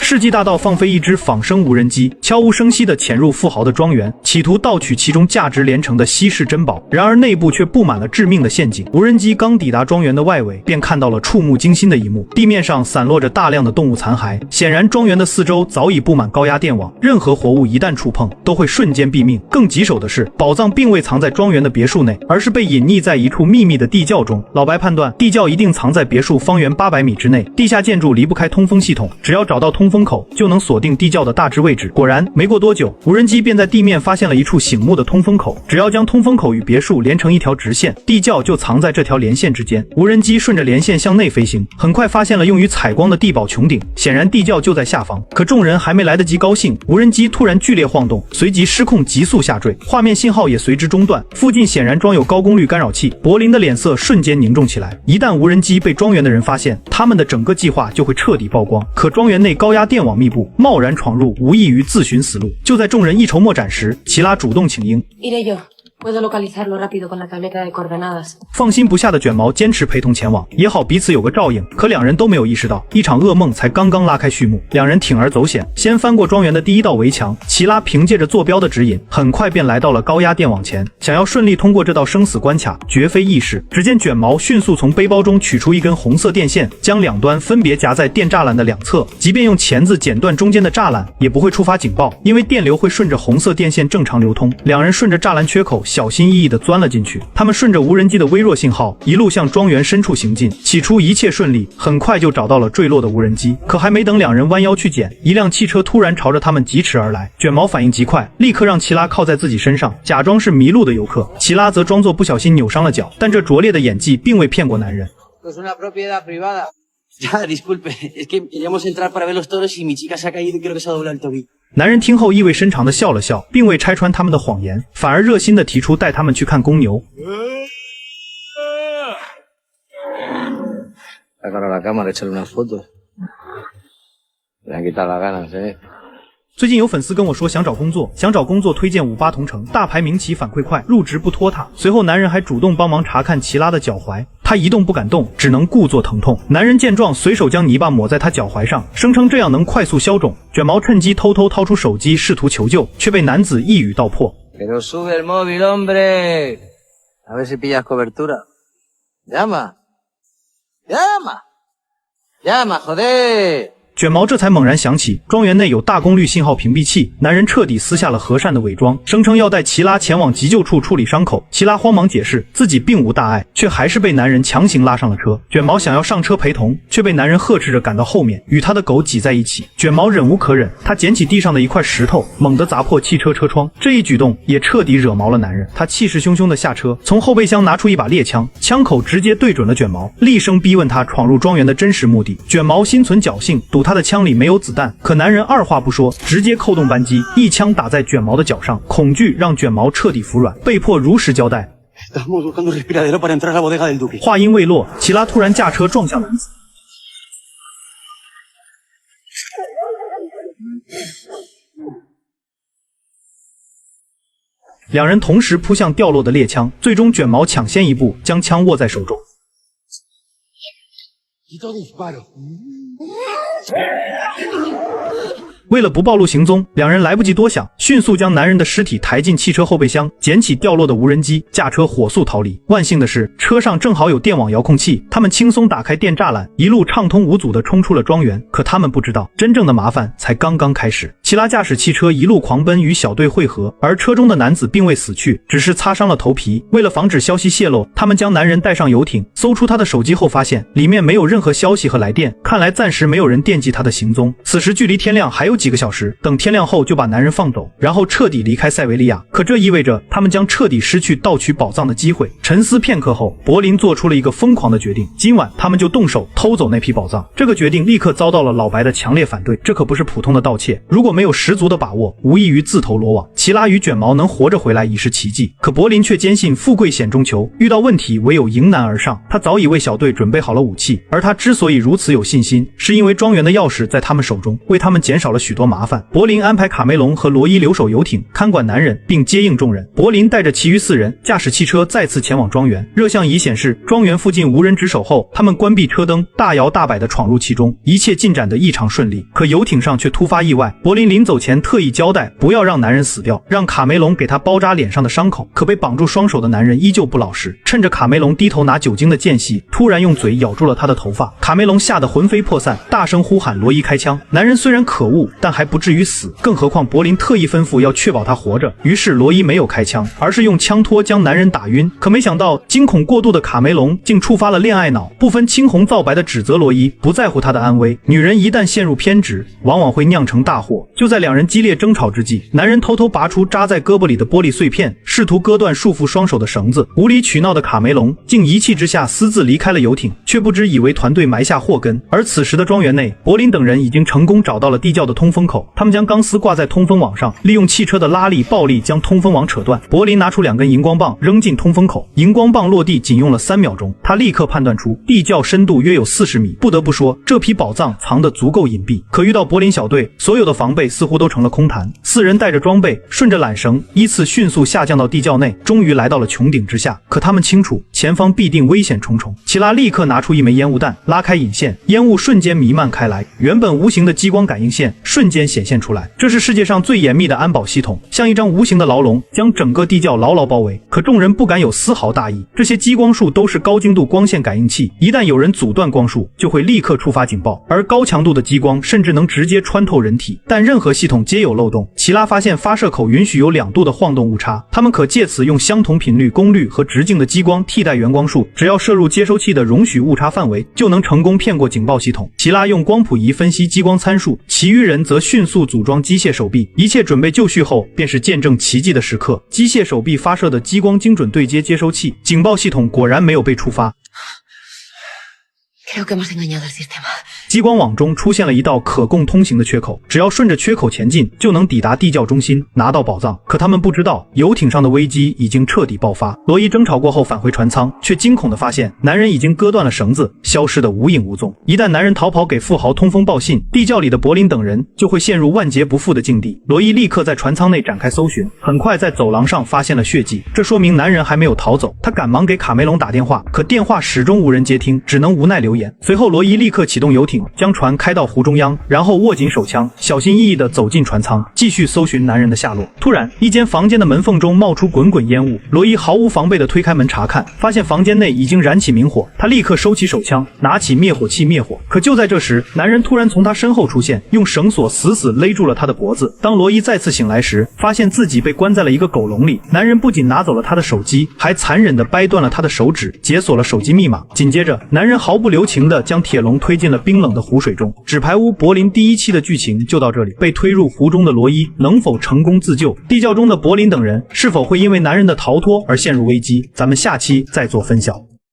世纪大盗放飞一只仿生无人机，悄无声息地潜入富豪的庄园，企图盗取其中价值连城的稀世珍宝。然而内部却布满了致命的陷阱。无人机刚抵达庄园的外围，便看到了触目惊心的一幕：地面上散落着大量的动物残骸，显然庄园的四周早已布满高压电网，任何活物一旦触碰，都会瞬间毙命。更棘手的是，宝藏并未藏在庄园的别墅内，而是被隐匿在一处秘密的地窖中。老白判断，地窖一定藏在别墅方圆800米之内，地下建筑离不开通风系统，只要找到通风口，就能锁定地窖的大致位置。果然，没过多久，无人机便在地面发现了一处醒目的通风口，只要将通风口与别墅连成一条直线，地窖就藏在这条连线之间。无人机顺着连线向内飞行，很快发现了用于采光的地堡穹顶，显然地窖就在下方。可众人还没来得及高兴，无人机突然剧烈晃动，随即失控急速下坠，画面信号也随之中断。附近显然装有高功率干扰器，柏林的脸色瞬间凝重起来。一旦无人机被庄园的人发现，他们的整个计划就会彻底曝光。可庄园内高压电网密布，贸然闯入无异于自寻死路。就在众人一筹莫展时，齐拉主动请缨。Puedo localizarlo rápido con la tableta de coordenadas。放心不下的卷毛坚持陪同前往，也好彼此有个照应。可两人都没有意识到，一场噩梦才刚刚拉开序幕。两人铤而走险，先翻过庄园的第一道围墙。齐拉凭借着坐标的指引，很快便来到了高压电网前。想要顺利通过这道生死关卡，绝非易事。只见卷毛迅速从背包中取出一根红色电线，将两端分别夹在电栅栏的两侧。即便用钳子剪断中间的栅栏，也不会触发警报，因为电流会顺着红色电线正常流通。两人顺着栅栏缺口小心翼翼地钻了进去。他们顺着无人机的微弱信号，一路向庄园深处行进。起初一切顺利，很快就找到了坠落的无人机。可还没等两人弯腰去捡，一辆汽车突然朝着他们疾驰而来。卷毛反应极快，立刻让齐拉靠在自己身上，假装是迷路的游客。齐拉则装作不小心扭伤了脚，但这拙劣的演技并未骗过男人。男人听后意味深长地笑了笑，并未拆穿他们的谎言，反而热心地提出带他们去看公牛。最近有粉丝跟我说想找工作推荐58同城，大牌民企反馈快，入职不拖沓。随后男人还主动帮忙查看齐拉的脚踝，他一动不敢动，只能故作疼痛。男人见状，随手将泥巴抹在他脚踝上，声称这样能快速消肿。卷毛趁机偷偷掏出手机试图求救，却被男子一语道破。卷毛这才猛然想起庄园内有大功率信号屏蔽器，男人彻底撕下了和善的伪装，声称要带齐拉前往急救处处理伤口。齐拉慌忙解释自己并无大碍，却还是被男人强行拉上了车。卷毛想要上车陪同，却被男人呵斥着赶到后面，与他的狗挤在一起。卷毛忍无可忍，他捡起地上的一块石头，猛地砸破汽车车窗。这一举动也彻底惹毛了男人，他气势汹汹地下车，从后备箱拿出一把猎枪，枪口直接对准了卷毛，厉声逼问他闯入庄园的真实目的。卷毛心存侥幸，赌他的枪里没有子弹，可男人二话不说，直接扣动扳机，一枪打在卷毛的脚上。恐惧让卷毛彻底服软，被迫如实交代。话音未落，齐拉突然驾车撞向男子。两人同时扑向掉落的猎枪，最终卷毛抢先一步，将枪握在手中。为了不暴露行踪，两人来不及多想，迅速将男人的尸体抬进汽车后备箱，捡起掉落的无人机，驾车火速逃离。万幸的是，车上正好有电网遥控器，他们轻松打开电栅栏，一路畅通无阻地冲出了庄园。可他们不知道，真正的麻烦才刚刚开始。齐拉驾驶汽车一路狂奔与小队会合，而车中的男子并未死去，只是擦伤了头皮。为了防止消息泄露，他们将男人带上游艇，搜出他的手机后发现里面没有任何消息和来电，看来暂时没有人惦记他的行踪。此时距离天亮还有几个小时，等天亮后就把男人放走，然后彻底离开塞维利亚。可这意味着他们将彻底失去盗取宝藏的机会。沉思片刻后，柏林做出了一个疯狂的决定，今晚他们就动手偷走那批宝藏。这个决定立刻遭到了老白的强烈反对，这可不是普通的盗窃，如果没有十足的把握，无异于自投罗网。齐拉与卷毛能活着回来已是奇迹，可柏林却坚信富贵险中求，遇到问题唯有迎难而上。他早已为小队准备好了武器，而他之所以如此有信心，是因为庄园的钥匙在他们手中，为他们减少了许多麻烦。柏林安排卡梅隆和罗伊留守游艇，看管男人并接应众人。柏林带着其余4人驾驶汽车再次前往庄园。热像仪显示，庄园附近无人值守后，他们关闭车灯，大摇大摆地闯入其中，一切进展得异常顺利。可游艇上却突发意外，柏林临走前特意交代不要让男人死掉，让卡梅隆给他包扎脸上的伤口。可被绑住双手的男人依旧不老实，趁着卡梅隆低头拿酒精的间隙，突然用嘴咬住了他的头发。卡梅隆吓得魂飞魄散，大声呼喊罗伊开枪。男人虽然可恶，但还不至于死，更何况柏林特意吩咐要确保他活着。于是罗伊没有开枪，而是用枪托将男人打晕。可没想到惊恐过度的卡梅隆竟触发了恋爱脑，不分青红皂白的指责罗伊不在乎他的安危。女人一旦陷入偏执，往往会酿成大祸。就在两人激烈争吵之际，男人偷偷拔出扎在胳膊里的玻璃碎片，试图割断束缚双手的绳子。无理取闹的卡梅隆竟一气之下私自离开了游艇，却不知以为团队埋下祸根。而此时的庄园内，柏林等人已经成功找到了地窖的通风口，他们将钢丝挂在通风网上，利用汽车的拉力暴力将通风网扯断。柏林拿出2根荧光棒扔进通风口，荧光棒落地仅用了3秒钟，他立刻判断出地窖深度约有40米。不得不说，这批宝藏藏得足够隐蔽。可遇到柏林小队，所有的防备似乎都成了空谈。4人带着装备，顺着缆绳依次迅速下降到地窖内，终于来到了穹顶之下。可他们清楚前方必定危险重重。齐拉立刻拿出一枚烟雾弹，拉开引线，烟雾瞬间弥漫开来，原本无形的激光感应线瞬间显现出来。这是世界上最严密的安保系统，像一张无形的牢笼，将整个地窖牢牢包围。可众人不敢有丝毫大意，这些激光束都是高精度光线感应器，一旦有人阻断光束，就会立刻触发警报。而高强度的激光甚至能直接穿透人体，但任何系统皆有漏洞。齐拉发现发射口允许有2度的晃动误差，他们可借此用相同频率、功率和直径的激光替代原光束，只要摄入接收器的容许误差范围，就能成功骗过警报系统。齐拉用光谱仪分析激光参数，其余人则迅速组装机械手臂。一切准备就绪后，便是见证奇迹的时刻。机械手臂发射的激光精准对接接收器，警报系统果然没有被触发。Creo que hemos engañado al sistema. 激光网中出现了一道可供通行的缺口，只要顺着缺口前进，就能抵达地窖中心，拿到宝藏。可他们不知道，游艇上的危机已经彻底爆发。罗伊争吵过后返回船舱，却惊恐地发现男人已经割断了绳子，消失得无影无踪。一旦男人逃跑给富豪通风报信，地窖里的柏林等人就会陷入万劫不复的境地。罗伊立刻在船舱内展开搜寻，很快在走廊上发现了血迹，这说明男人还没有逃走。他赶忙给卡梅隆打电话，可电话始终无人接听，只能无奈留言。随后罗伊立刻启动游艇，将船开到湖中央，然后握紧手枪，小心翼翼地走进船舱，继续搜寻男人的下落。突然，一间房间的门缝中冒出滚滚烟雾，罗伊毫无防备地推开门查看，发现房间内已经燃起明火。他立刻收起手枪，拿起灭火器灭火。可就在这时，男人突然从他身后出现，用绳索死死勒住了他的脖子。当罗伊再次醒来时，发现自己被关在了一个狗笼里。男人不仅拿走了他的手机，还残忍地掰断了他的手指，解锁了手机密码。紧接着，男人毫不留情地将铁笼推进了冰冷的湖水中。纸牌屋柏林第1期的剧情就到这里。被推入湖中的罗伊能否成功自救？地窖中的柏林等人是否会因为男人的逃脱而陷入危机？咱们下期再做分晓。